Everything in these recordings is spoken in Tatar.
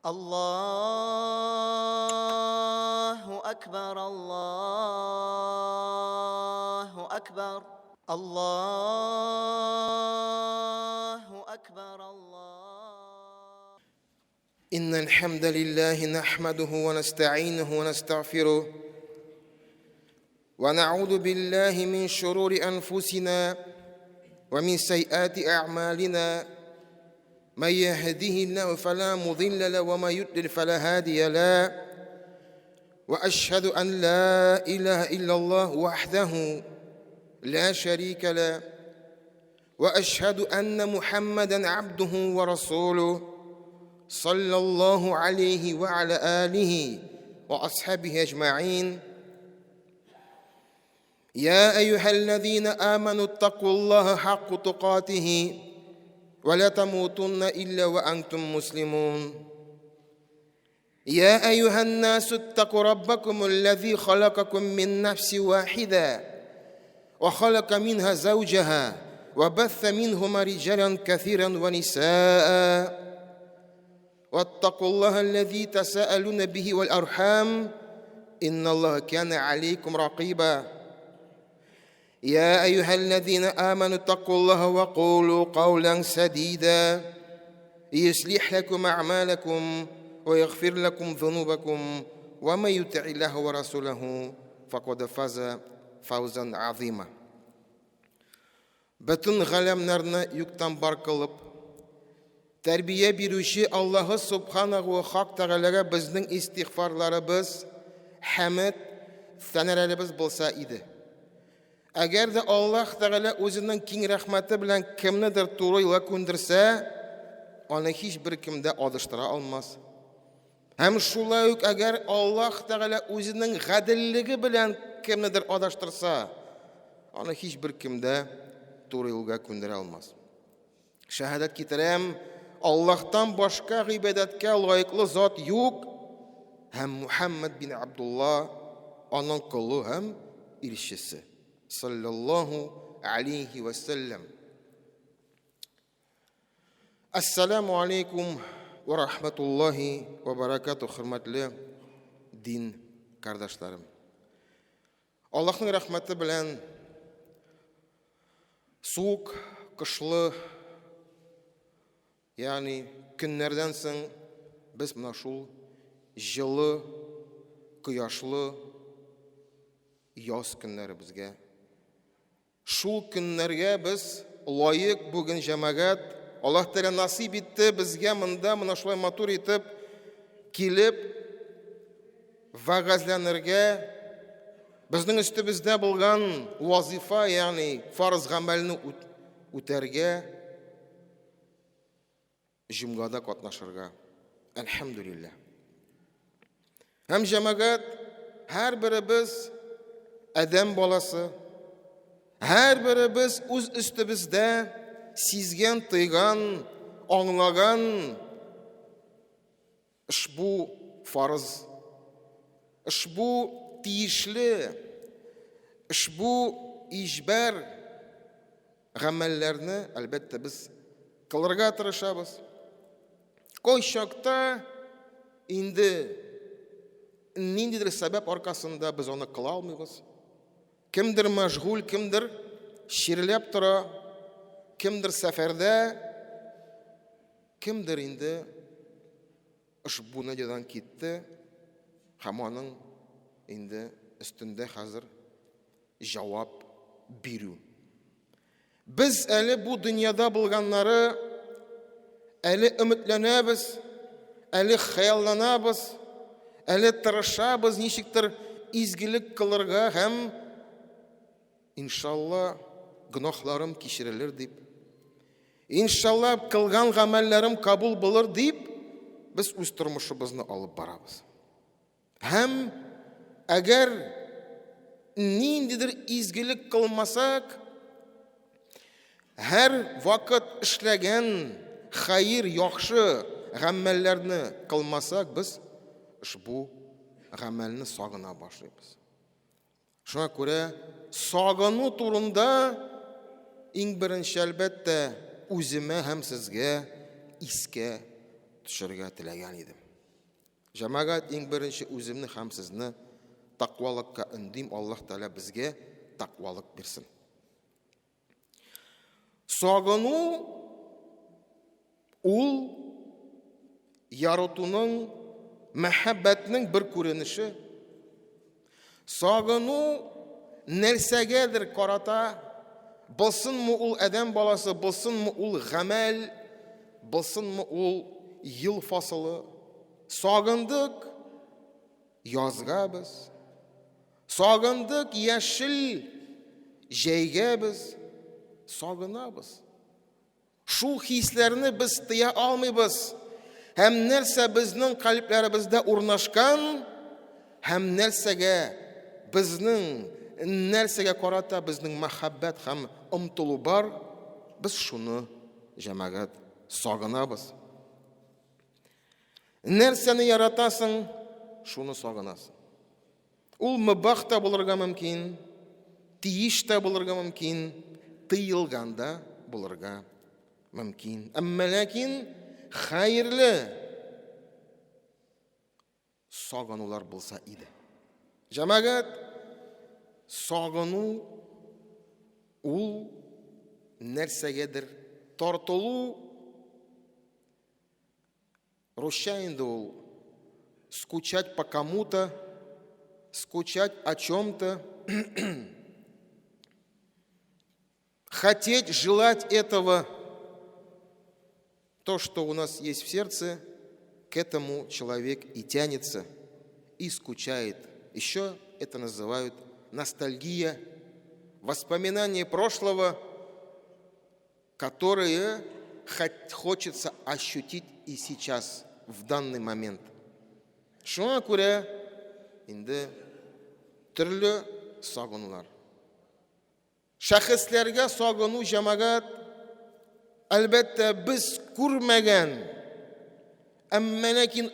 الله أكبر الله أكبر الله أكبر الله. إن الحمد لله نحمده ونستعينه ونستغفره ونعوذ بالله من شرور أنفسنا ومن سيئات أعمالنا من يهده الله فلا مضل له وما يضلل فلا هادي له وأشهد أن لا إله إلا الله وحده لا شريك له وأشهد أن محمدا عبده ورسوله صلى الله عليه وعلى آله وأصحابه أجمعين. يا أيها الذين آمنوا اتقوا الله حق تقاته ولا تموتن إلا وأنتم مسلمون. يا أيها الناس اتقوا ربكم الذي خلقكم من نفس واحدة وخلق منها زوجها وبث منهما رجالا كثيرا ونساء واتقوا الله الذي تساءلون به والأرحام إن الله كان عليكم رقيبا. يا أيها الذين آمنوا اتقوا الله وقولوا قولا سديدا يصلح لكم أعمالكم ويغفر لكم ذنوبكم ومن يطع الله ورسوله فقد فاز فوزا عظيما. Bütün ғаламларны юктан бар кылып, тәрбие бирүче Аллаһы Субханаху Хак Тәгаләгә безнең истигъфарларыбыз, хәмд, сәнәләребез булса иде. Әгәр дә Аллаһ Тәгалә үзенең киң рәхмәте белән кемнедер туры юлга күндерсә, аны һичбер кем дә адыштыра алмас. Һәм шулай ук әгәр Аллаһ Тәгалә үзенең гаделлеге белән кемнедер адаштырса, аны һичбер кем дә туры юлга күндерә алмас. Шәһадәт китерәм, Аллаһтан башка гыйбадәткә лаеклы зат юк, һәм Мухаммад бин Абдулла аның кулы һәм илчесе sallallahu alayhi wa sallam. Assalamu alaikum wa rahmatullahi wa barakatuh, hürmetli din kardeşlerim. Allah'ın rahmeti bilen soğuk, kışlı, yani günlerden soң biz mına şul жылы, кыяшлы яз көннәре безгә. Шул көннәргә без лаек бүген җәмәгать Аллаһ Тәгалә насип итте безгә монда моны шулай матур итеп килеп вагазланырга, безнең өстебездә булган вазифа, ягъни фарыз гамәлне үтәргә, җомгада катнашырга. Әлхәмдүлиллаһ. Һәм җәмәгать һәрберебез Адам баласы, һәрберебез үз өстебездә сизгән, тойган, аңлаган ушбу фарыз, ушбу тиешле, ушбу иҗбар гамәлләрне әлбәттә без кылырга тырышабыз. Кайчакта инде ниндидер сәбәп аркасында без аны кыла алмыйбыз. Кемдер мәшгуль, кемдер ширләп тора, кемдер сәфәрдә, кемдер инде ушбу надәдан китте, һәм аның инде өстендә хәзер җавап бирү. Без әле бу дөньяда булганнары әле өметләнәбез, әле хыялланабыз, әле тырышабыз ничектер изгелек кылырга һәм иншалла гөнаһларым кичерелер дип, иншалла кылган гамәлләрем кабул булыр дип, без үз тормышыбызны алып барабыз. Һәм әгәр ниндидер изгелек кылмасак, һәр вакыт эшләгән хәер, яхшы гамәлләрне кылмасак, без ушбу гамәлне сагына башлыйбыз. Шуңа күрә сагыну турында иң беренче әлбәттә үземә һәм сезгә искә төшерергә теләгән идем. Җәмәгать, иң беренче үземне һәм сезне тақвалыкка үндим. Аллаһ Тәгалә безгә тақвалык бирсен. Сагыну ул яратуның, мәхәббәтнең бер күренеше. Сагыну нәрсәгәдер карата, булсынмы ул адәм баласы, булсынмы ул гамәл, булсынмы ул ел фасылы. Сагындык язга без, сагындык яшел җәйгә без, сагынабыз. Шул хисләрне без тыя алмыйбыз. Һәм нәрсә безнең калпләребездә урнашкан, һәм нәрсәгә карата безнең мәхәббәт һәм омтылу бар, без шуны, җәмәгать, сагынабыз. Нәрсәне яратасың, шуны сагынасың. Ул мөбах та булырга мөмкин, тиеш та булырга мөмкин, тыелганда булырга мөмкин. Әмма ләкин хәерле сагынулар булса иде. Җәмәгать, сагыну ул нәрсәгәдер тартылу. Русча инде ул скучать по кому-то, скучать о чем-то, хотеть, желать этого. То, что у нас есть в сердце, к этому человек и тянется, и скучает. Еще это называют ностальгия, воспоминания прошлого, которые хочется ощутить и сейчас, в данный момент. Шуңа күрә инде төрле сагынулар. Шәхесләргә сагыну, җәмәгать, әлбәттә без күрмәгән, әмма ләкин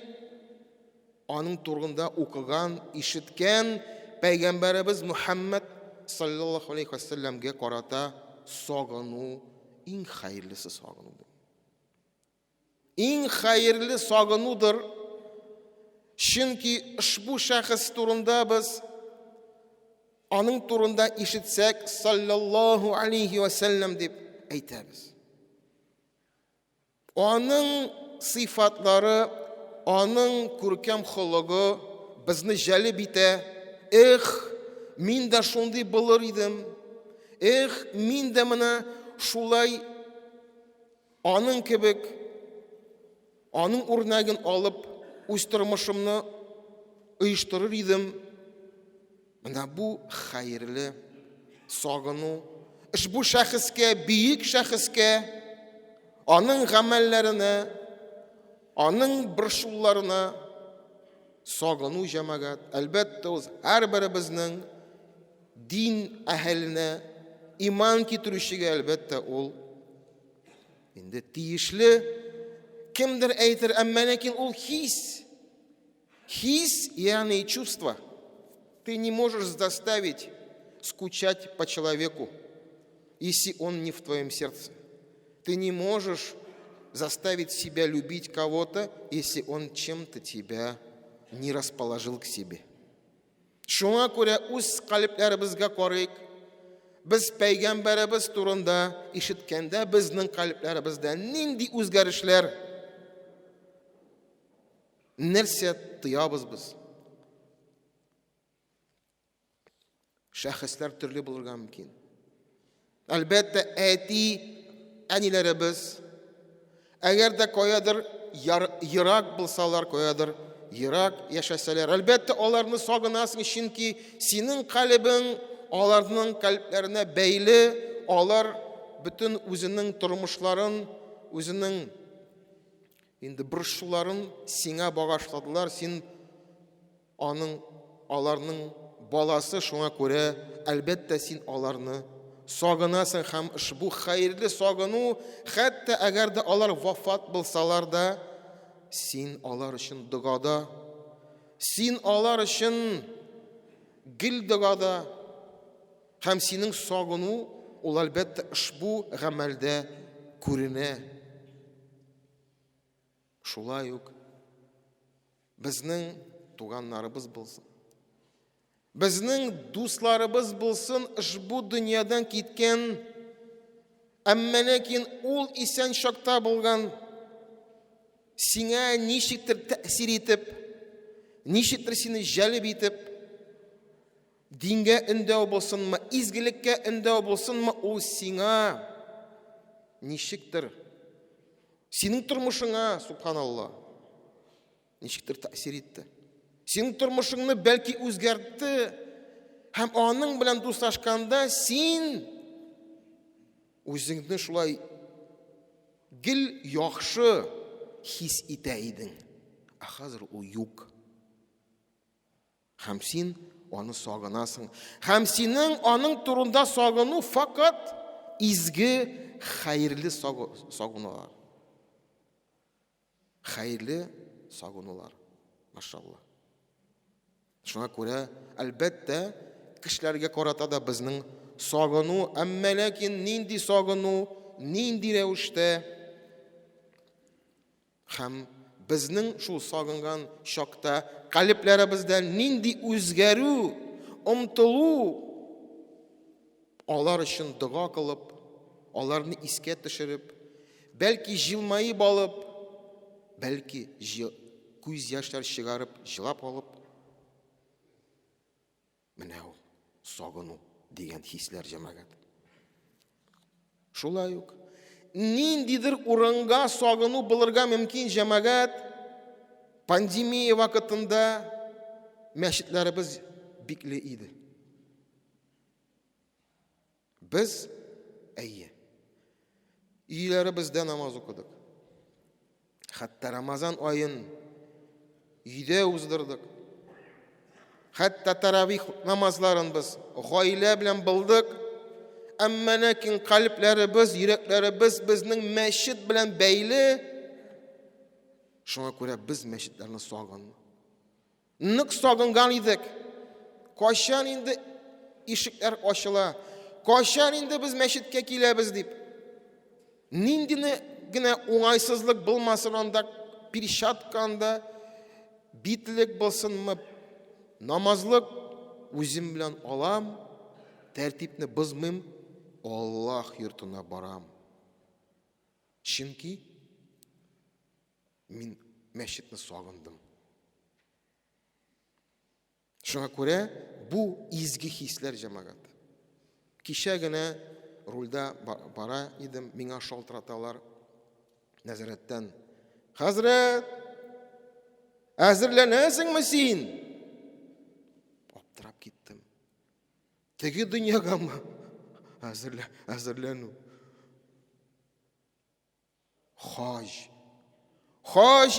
аның турында укыган, ишеткән Пәйгамбәребез Мухаммад саллаллаху алейхи ва саллямга карата сагыну иң хәерлесе сагынудыр. Иң хәерле сагынудыр. Чөнки ушбу шәхес турында без аның турында ишетсәк, саллаллаху алейхи ва саллям дип әйтәбез. Аның сыйфатлары, аның күркәм хылыгы безне җәлеп итә. Мин дә шундый булыр идем. Мин дә менә шулай аның кебек, аның үрнәген алып, үз тормышымны оештырыр идем. Менә бу хәерле сагыну. Бу шәхескә, бийек шәхескә, аның гамәлләренә, аның борчуларына сагыну, җәмәгать, әлбәттә ул һәрберебезнең дин әһленә, иман китерүчегә әлбәттә ул инде тиешле. Кемдер әйтер, әмма ләкин ул хис, ягъни чувство. Ты не можешь заставить скучать по человеку, если он не в твоем сердце. Ты не можешь заставить себя любить кого-то, если он чем-то тебя не расположил к себе. Шуңа күрә үз калпләребезгә карыйк. Без Пәйгамбәребез турында ишеткәндә, безнең калпләребездә нинди үзгәрешләр, нәрсә тыябыз без? Шәхесләр төрле булырга мөмкин. Әлбәттә, әниләребез, әгәр дә каядыр ерак булсалар, каядыр ерак яшәсәләр, әлбәттә, аларны сагынасың, чөнки синең калбың аларның калпләренә бәйле, алар бөтен үзенең тормышларын, үзенең инде борчуларын сиңа багышладылар, син аларның баласы, шуңа күрә әлбәттә син аларны сагынасың һәм бу хәерле сагыну, хәтта әгәр дә алар вафат булсалар да, син алар өчен дугада, син алар өчен гел дугада, һәм синең сагыну ул әлбәттә бу гамәлдә күренә. Шулай ук Безнең туганнарыбыз булсын. Безнең дусларыбыз булсын, бу дөньядан киткән, әмма ләкин ул исән чакта булган, сиңа ничектер тәэсир итеп, ничектер сине җәлеп итеп, дингә өндәү булсынмы, изгелеккә өндәү булсынмы, ул сиңа ничектер синең тормышыңа, субханалла, ничектер тәэсир итте. Синең тормышыңны бәлки үзгәртте, һәм аның белән дуслашканда син үзеңне шулай гел яхшы хис итә идең. Ә хәзер ул юк. Һәм син аны сагынасың. Һәм синең аның турында сагыну фақат изге, хәерле сагынулар. Хәерле сагынулар. Машалла. Шуңа күрә, әлбәттә, кешеләргә карата да безнең сагыну, әмма ләкин нинди сагыну, нинди рәвештә, һәм безнең шул сагынган чакта калепләребездә нинди үзгәрү, омтылу, алар өчен дуга кылып, аларны искә төшереп, бәлки җылмайып алып, бәлки күз яшьләр чыгарып, җылап алып, менә ул сагыну дигән хисләр җәмәгать. Шулай ук ниндидер урынга сагыну булырга мөмкин җәмәгать. Пандемия вакытында мәчетләребез бикле иде. Без өйләребездә намаз укыдык. Хәтта Рамазан айын өйдә уздырдык. Хәтта таравих намазларын без гаилә белән булдык. Әмма ләкин калепләребез, йөрәкләребез безнең мәчет белән бәйле. Шуңа күрә без мәчетләрне сагынмы. Нык сагынган идек. Кайчан инде ишекләр ачыла? Кайчан инде без мәчеткә киләбез дип. Нинди генә уңайсызлык булмасын анда, перчатканда, битлек булсынмы, намазлык үзем белән алам, тәртипне бозмыйм, Аллаһ йортына барам. Чөнки мин мәчетне сагындым. Шуңа күрә бу изге хисләр җәмәгать. Кичә генә рульда бара идем, миңа шалтыраталар нәзарәттән. Хәзрәт, әзерләнәсеңме син? Аптырап киттем. Теге дөньягамы әзерләнү. Хаж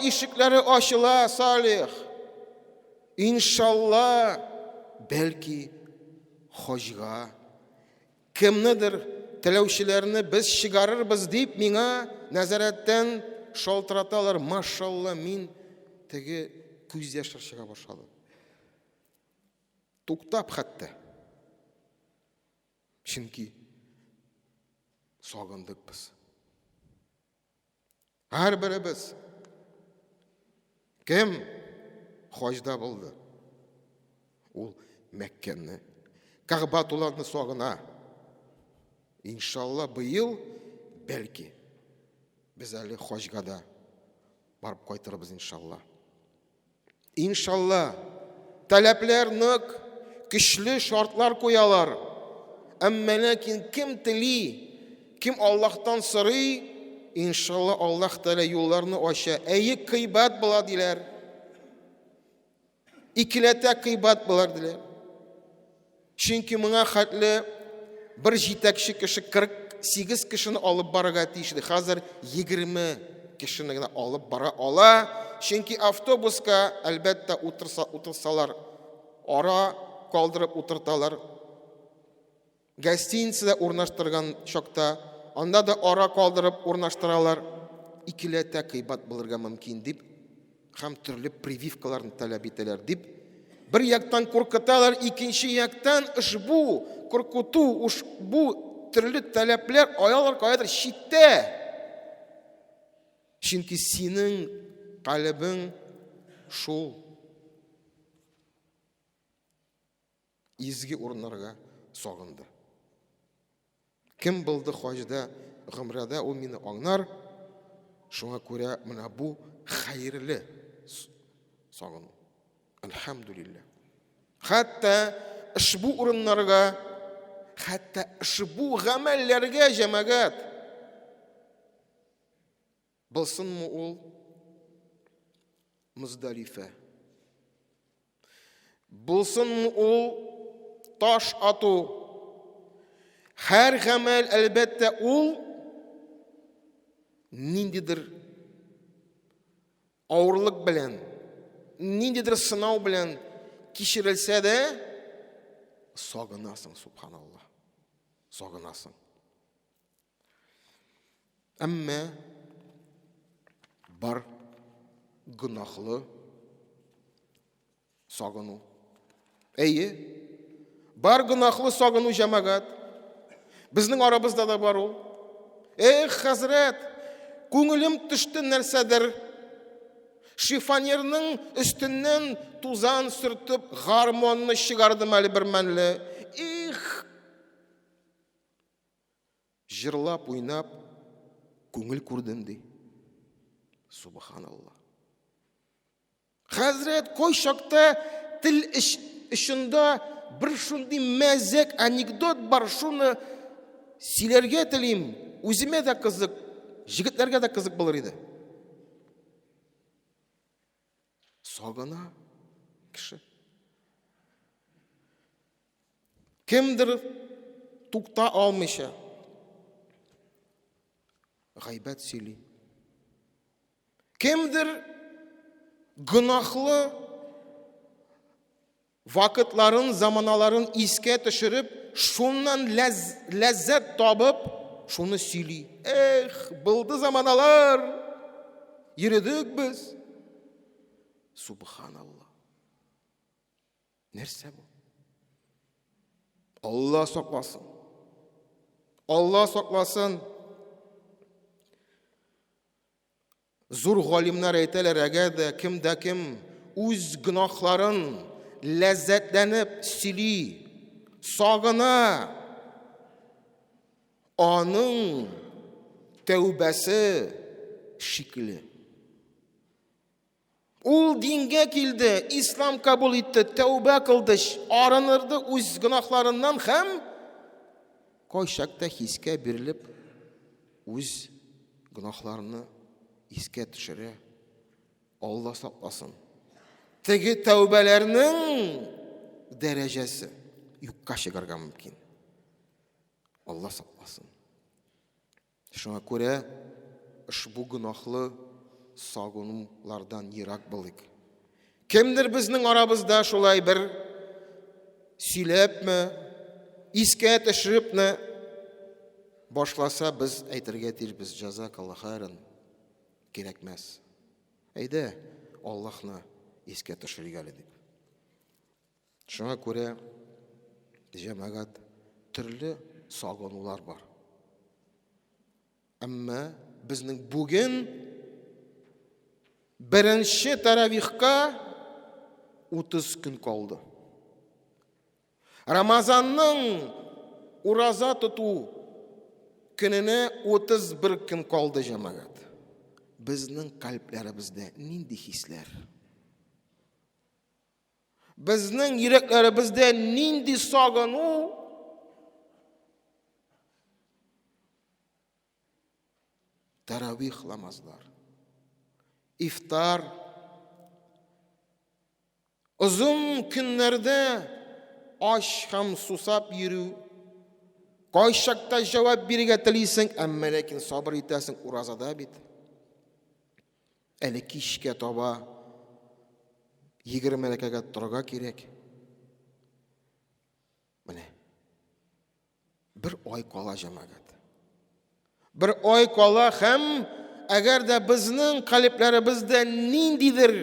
ишекләре ачыла, Салих. Иншалла, бәлки хаҗга кемнедер теләүчеләрне без чыгарырбыз дип миңа нәзарәттән шалтыраталар. Машалла, мин теге күз яшьләр чыга башлады. Туктап хәтта. Чөнки сагындык без. Һәрберебез кем хаҗда булды? Ул Мәккәне, Кәгъбатулланы сагына. Иншалла, быел бәлки без әле хаҗга да барып кайтырбыз иншалла. Иншалла, таләпләр нык, көчле шартлар куялар. Әмма ләкин кем тели, кем Аллаһтан сорый, иншалла Аллаһ Тәала юлларны ача. Кыйбат була диләр. Икеләтә кыйбат булар диләр. Чөнки моңа хәтле бер җитәкче кеше 48 кешене алып барырга тиешле. Хәзер 20 кешене генә алып бара ала. Чөнки автобуска әлбәттә утырсалар, ара калдырып утырталар. Гостиницада урнаштырган чакта, анда да ара калдырып урнаштыралар. Икеләтә кыйбат булырга мөмкин дип, һәм төрле прививкаларны таләп итәләр дип, бер яктан куркыталар, икенче яктан ушбу куркыту, ушбу төрле таләпләр аялар каядыр читтә. Чөнки синең калбың шул изге урыннарга сагынды. Кем булды хаҗда, гомрәдә ул мине аңлар. Шуңа күрә менә бу хәерле сагыну. Әлхәмдүлилләх. Хәтта ушбу урыннарга, хәтта ушбу гамәлләргә җәмәгать булсынмы ул Муздалифа, булсынмы ул таш ату, һәр гамәл әлбәттә ул ниндидер авырлык белән, ниндидер сынау белән кичерелсә дә, сагынасың, субханаллах, сагынасың. Әмма бар гынахлы сагыну. Әйе, бар гынахлы сагыну җәмәгать. Безнең арабызда да бар ул. Хәзрәт, күңелем төште нәрсәдер. Шифонерның өстеннән тузан сөртеп, гармонны чыгардым әле бер мәнле. Җырлап, уйнап, күңел күрдем ди. Субханаллах. Хәзрәт, кой чакта тел ишендә бер шундый мәзәк анекдот бар, шуны сөйләргә телим. Үземә дә кызык, җегетләргә дә кызык булыр иде. Сагына кеше. Кемдер тукта алмыйча гайбәт сөйли. Кемдер гынахлы вакытларын, заманаларын искә төшереп, шуннан ләззәт табып, шуны сөйли. Булды заманалар, йөрдек без. Субханаллах. Нәрсә бу? Алла сакласын. Алла сакласын. Зур галимнар әйтәләр, әгәр дә кем үз гынахларын ләззәтләнеп сөйли, сагына, аның тәүбәсе шикле. Ул дингә килде, ислам кабул итте, тәүбә кылды, арынырды үз гынахларыннан һәм кайчакта хискә бирелеп, үз гынахларını искә төшерә. Алла сакласын. Теге тәүбәләрнең дәрәҗәсе юкка чыгарга мөмкин. Алла сакласын. Шуңа күрә ушбу гынахлы сагынулардан ерак булыйк. Кемдер безнең арабызда шулай бер сөйләпме, искә төшерепме башласа, без әйтергә тиешбез: җазакаллаһу хайран, кирәкмәс. Әйдә, Аллаһны искә төшерергә дип. Шуңа күрә җәмәгать төрле сагынулар бар. Әмма безнең бүген беренче таравихка 30 көн калды. Рамазанның ураза тоту көненә 31 көн калды җәмәгать. Безнең калпләребездә нинди хисләр? Безнең йөрәкләребездә нинди сагыну? Таравих намазлар, ифтар, озын көннәрдә аш һәм сусап йөрү. Кайчакта җавап бирергә телисең, әмма ләкин сабыр итәсең уразада бит. Әле кичкә таба 20 рәкәгә торырга кирәк. Менә бер ай кала җәмәгать. Бер ай кала һәм әгәр дә безнең калпләребездә ниндидер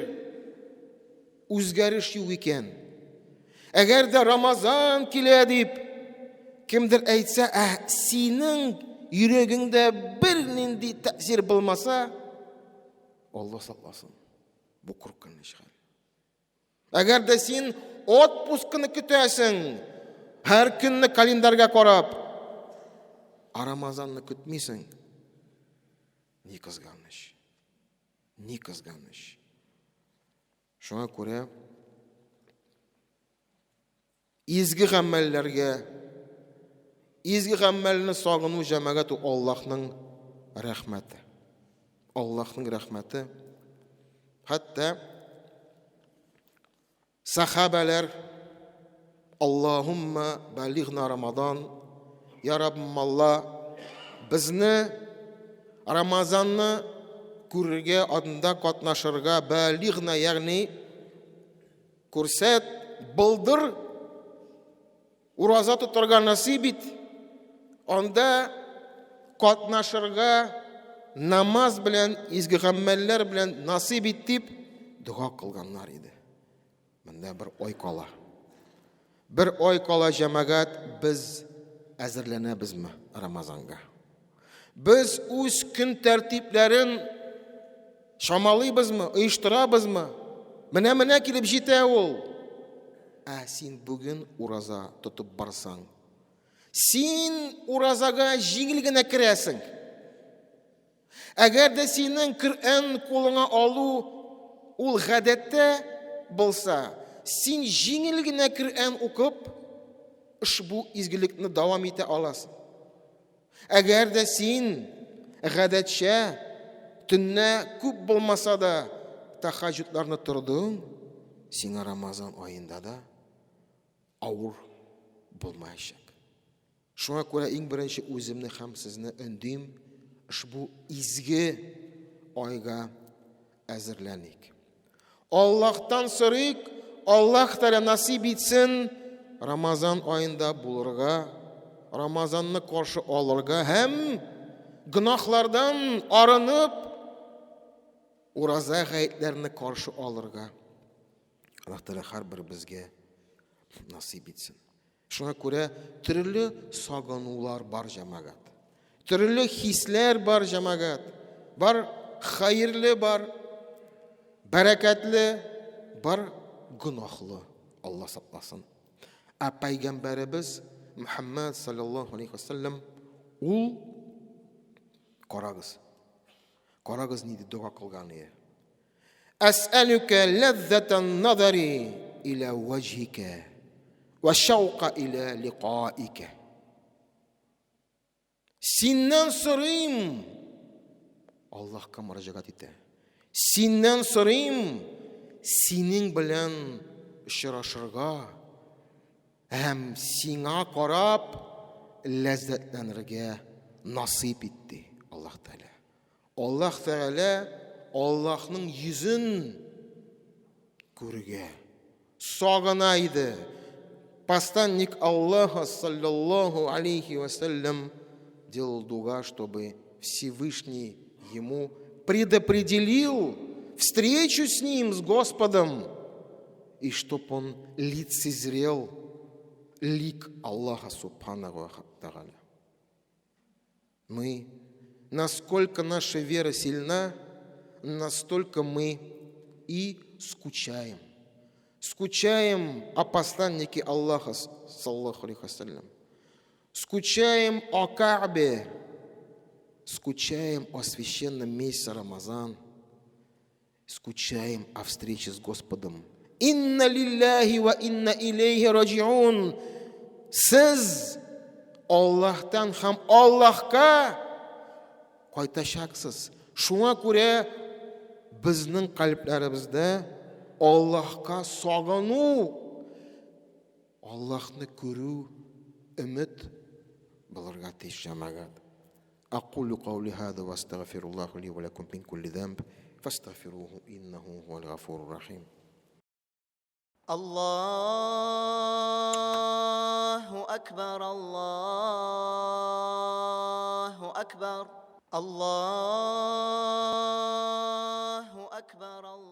үзгәреш юк икән, әгәр дә Рамазан килә дип кемдер әйтсә, синең йөрәгеңдә бер нинди тәэсир булмаса, Алла сакласын. Бу куркыныч хәл. Әгәр дә син отпускны көтәсең, һәр көнне календарьга карап, Рамазанны көтмисең, ни кызганыч. Ни кызганыч. Шуңа күрә изге гамәлләргә, изге гамәлне сагыну җәмәгать Аллаһның рәхмәте. Аллаһның рәхмәте. Хәтта сахабалар Аллаһумма балигна Рамадан, я Раббым Алла, безне Рамазанны күрергә, анда катнашырга, балигна, ягъни күрсәт, булдыр, ураза тотарга насиб ит, анда катнашырга, намаз белән, изге гамәлләр белән насиб ит дип дуа кылганнар иде. Монда бер ай кала. Бер ай кала җәмәгать, без әзерләнәбезме Рамазанга? Без үз көн тәртипләрен шамалыйбызмы, оештырабызмы? Менә килеп җитә ул. Син бүген ураза тотып барсаң, син уразага җиңел генә керәсең. Әгәр дә синең Коръән кулыңа алу ул гадәттә булса, син җиңел генә Коръән укып, ушбу изгелекне дәвам итә аласың. Әгәр дә син гадәтчә төнне күп булмаса да тахаҗудларны тордың, сиңа Рамазан аенда да авыр булмаячак. Шуңа күрә иң беренче үземне һәм сезне өндим, ушбу изге айга әзерләник. Аллаһтан сорыйк, Аллаһ Тәгалә насиб итсен Рамазан аенда булырга, Рамазанны каршы алырга һәм гынахлардан арынып ураза гаетләрне каршы алырга. Аллаһ Тәгалә һәрбер безгә насиб итсен. Шуңа күрә төрле сагынулар бар җәмәгать. Төрле хисләр бар җәмәгать. Бар хәерле, бар бәрәкәтле, бар гынахлы. Алла сакласын. Пәйгамбәребез Мөхәммәд саллаллаһу алейхи ва саллям ул карагыз. Карагыз ни дип дуа кылган иде. Ас'алука лаззатан назари иля ваҗһика ва шаука иля лиқаика. Синнән сорыйм, Аллаһка мөрәҗәгать итә. Синнән сорыйм, синең белән очрашырга һәм сиңа карап ләззәтләнергә насип итте Аллаһ Тәгалә. Аллаһ Тәгалә Аллаһның йөзен күргә сагына иде. Посланник Аллаха саллаллаху алейхи ва саллям делал дуа, чтобы Всевышний ему предопределил встречу с ним, с Господом, и чтоб он лицезрел лик Аллаха субханаху ва тааля. Мы, насколько наша вера сильна, настолько мы и скучаем. Скучаем о посланнике Аллаха саллаллаху алейхи ва саллям. Скучаем о Каабе. Скучаем о священном месяце Рамазан. Скучаем о встрече с Господом. Инна лилляхи ва инна илейхи раджиун. Сіз Аллаһтан һәм Аллаһка кайтачаксыз. Шуңа күрә безнең калпларыбызда Аллаһка сагыну, Аллаһны күрү өмет булырга тиеш җәмәгать. أقول قولي هذا واستغفر الله لي ولكم من كل ذنب فاستغفروه إنه هو الغفور الرحيم. الله أكبر الله أكبر الله أكبر الله